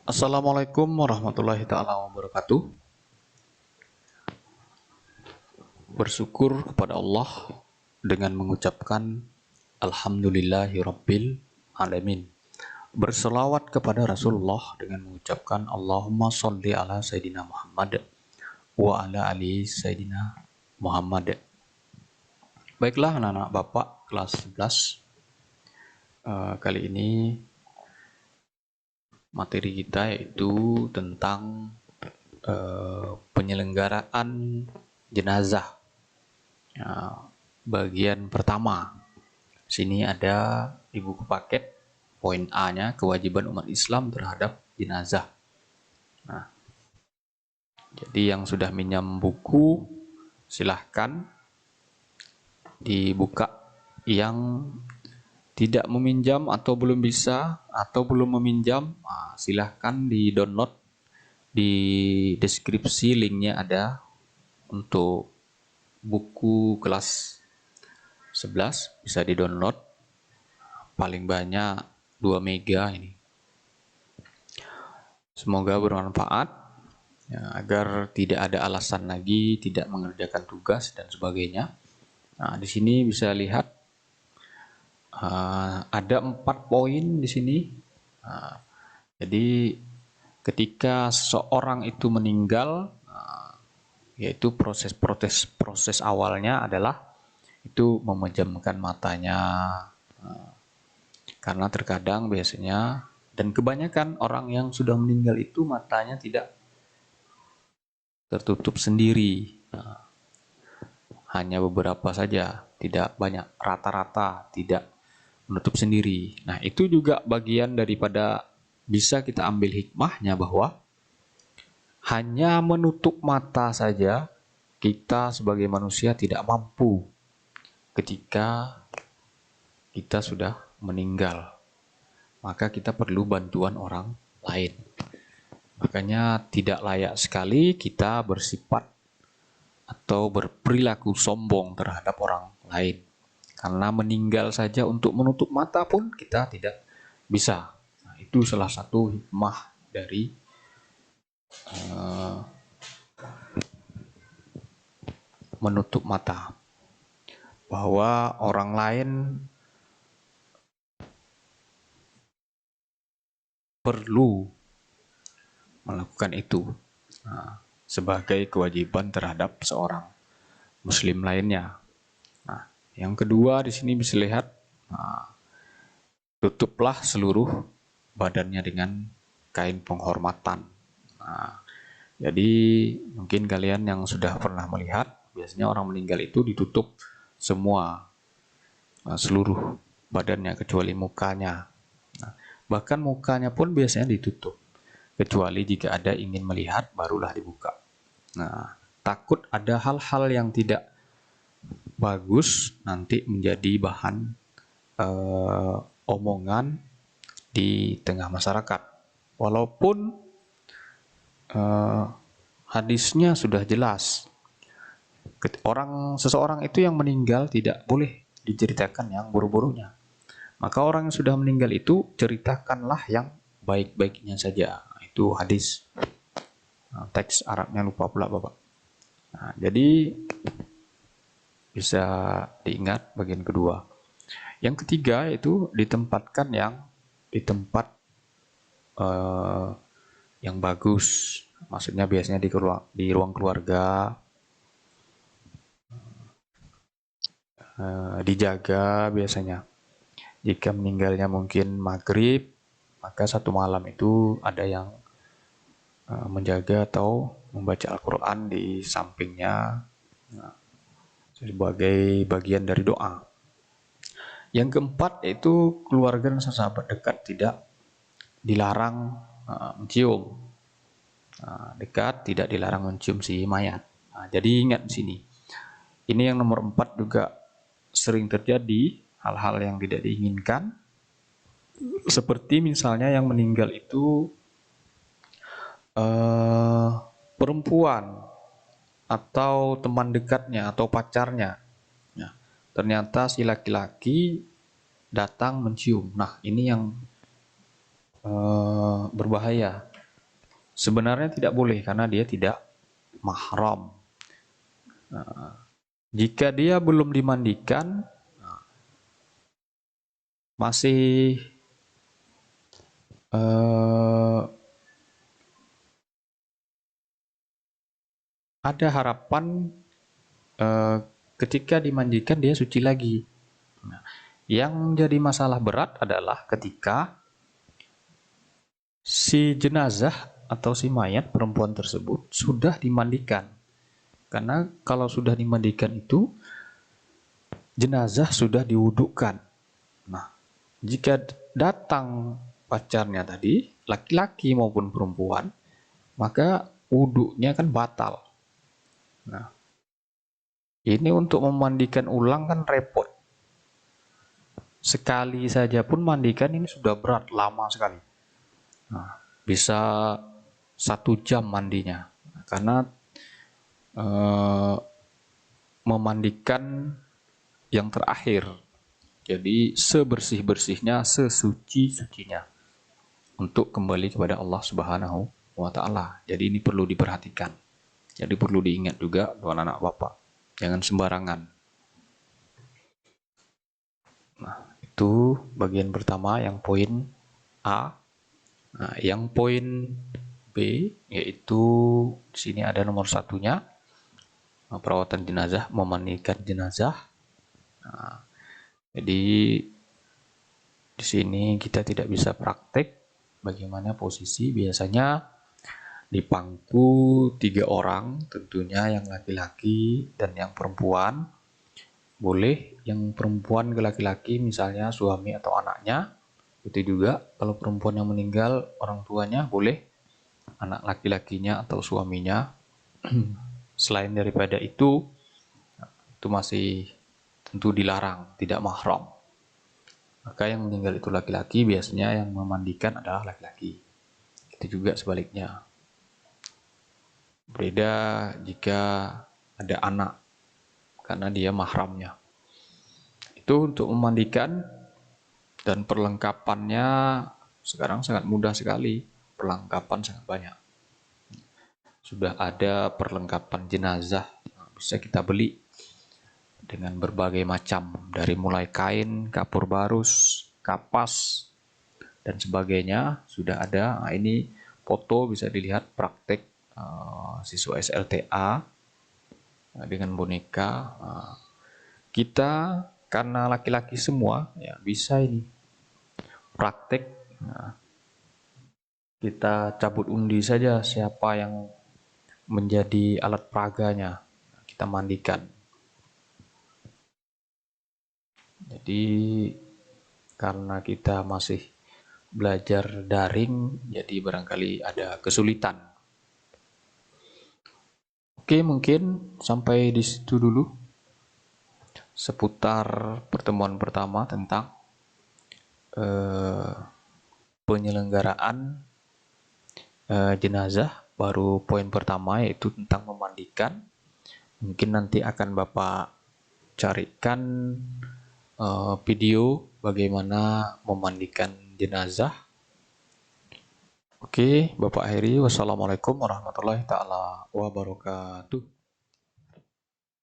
Assalamualaikum warahmatullahi taala wabarakatuh. Bersyukur kepada Allah dengan mengucapkan Alhamdulillahirabbil alamin. Berselawat kepada Rasulullah dengan mengucapkan Allahumma sholli ala Sayyidina Muhammad wa ala ali Sayyidina Muhammad. Baiklah anak-anak Bapak kelas 11, kali ini materi kita yaitu tentang penyelenggaraan jenazah. Bagian pertama. Sini ada di buku paket poin A-nya, kewajiban umat Islam terhadap jenazah. Nah, jadi yang sudah minjam buku silahkan dibuka. Yang tidak meminjam atau belum bisa atau belum meminjam, silahkan di download, di deskripsi linknya ada untuk buku kelas 11, bisa di download, paling banyak 2 mega ini. Semoga bermanfaat ya, agar tidak ada alasan lagi tidak mengerjakan tugas dan sebagainya. Nah, di sini bisa lihat ada 4 poin di sini. Jadi ketika seseorang itu meninggal, yaitu proses awalnya adalah itu memejamkan matanya, karena terkadang biasanya dan kebanyakan orang yang sudah meninggal itu matanya tidak tertutup sendiri, hanya beberapa saja, tidak banyak, rata-rata tidak menutup sendiri. Nah, itu juga bagian daripada bisa kita ambil hikmahnya bahwa hanya menutup mata saja kita sebagai manusia tidak mampu ketika kita sudah meninggal. Maka kita perlu bantuan orang lain. Makanya tidak layak sekali kita bersifat atau berperilaku sombong terhadap orang lain. Karena meninggal saja untuk menutup mata pun kita tidak bisa. Nah, itu salah satu hikmah dari menutup mata. Bahwa orang lain perlu melakukan itu sebagai kewajiban terhadap seorang muslim lainnya. Nah, yang kedua di sini bisa lihat, tutuplah seluruh badannya dengan kain penghormatan. Jadi mungkin kalian yang sudah pernah melihat, biasanya orang meninggal itu ditutup semua, seluruh badannya kecuali mukanya. Bahkan mukanya pun biasanya ditutup, kecuali jika ada ingin melihat barulah dibuka. Nah, takut ada hal-hal yang tidak bagus nanti menjadi bahan omongan di tengah masyarakat. Walaupun hadisnya sudah jelas, seseorang itu yang meninggal tidak boleh diceritakan yang buruk-buruknya. Maka orang yang sudah meninggal itu ceritakanlah yang baik-baiknya saja. Itu hadis. Teks Arabnya lupa pula Bapak. Nah, jadi bisa diingat bagian kedua. Yang ketiga itu ditempatkan di tempat yang bagus. Maksudnya biasanya di ruang keluarga, dijaga biasanya. Jika meninggalnya mungkin maghrib, maka satu malam itu ada yang menjaga atau membaca Al-Quran di sampingnya, sebagai bagian dari doa. Yang keempat yaitu keluarga dan sahabat dekat tidak dilarang mencium. Dekat tidak dilarang mencium si mayat. Jadi ingat di sini. Ini yang nomor 4 juga sering terjadi hal-hal yang tidak diinginkan. Seperti misalnya yang meninggal itu perempuan atau teman dekatnya atau pacarnya. Nah, ternyata si laki-laki datang mencium. Nah, ini yang berbahaya. sebenarnya tidak boleh karena dia tidak mahram. Jika dia belum dimandikan, masih ada harapan ketika dimandikan dia suci lagi. Nah, yang jadi masalah berat adalah ketika si jenazah atau si mayat perempuan tersebut sudah dimandikan. Karena kalau sudah dimandikan itu, jenazah sudah diwudukkan. Nah, jika datang pacarnya tadi, laki-laki maupun perempuan, maka wuduknya kan batal. Nah, ini untuk memandikan ulang kan repot. Sekali saja pun mandikan ini sudah berat, lama sekali. Nah, bisa 1 jam mandinya. Karena memandikan yang terakhir. Jadi sebersih-bersihnya, sesuci-sucinya. Untuk kembali kepada Allah Subhanahu wa Ta'ala. Jadi ini perlu diperhatikan. Jadi perlu diingat juga, anak-anak Bapak. Jangan sembarangan. Nah, itu bagian pertama yang poin A. Nah, yang poin B yaitu di sini ada nomor 1-nya, perawatan jenazah, memandikan jenazah. Nah, jadi di sini kita tidak bisa praktek bagaimana posisi. Biasanya di pangku 3 orang, tentunya yang laki-laki dan yang perempuan. Boleh yang perempuan ke laki-laki, misalnya suami atau anaknya. Itu juga kalau perempuan yang meninggal, orang tuanya, boleh anak laki-lakinya atau suaminya. Selain daripada itu masih tentu dilarang, tidak mahram. Maka yang meninggal itu laki-laki, biasanya yang memandikan adalah laki-laki. Itu juga sebaliknya. Berbeda jika ada anak, karena dia mahramnya. Itu untuk memandikan, dan perlengkapannya sekarang sangat mudah sekali. Perlengkapan sangat banyak. Sudah ada perlengkapan jenazah, bisa kita beli dengan berbagai macam, dari mulai kain, kapur barus, kapas, dan sebagainya sudah ada. Nah, ini foto bisa dilihat praktek siswa SLTA dengan boneka. Kita karena laki-laki semua, ya bisa ini praktek. Nah, kita cabut undi saja siapa yang menjadi alat peraganya, kita mandikan. Jadi karena kita masih belajar daring, jadi barangkali ada kesulitan. Oke, mungkin sampai di situ dulu seputar pertemuan pertama tentang penyelenggaraan jenazah. Baru poin pertama yaitu tentang memandikan. Mungkin nanti akan Bapak carikan video bagaimana memandikan jenazah. Oke, Bapak akhiri. Wassalamualaikum warahmatullahi taala wabarakatuh.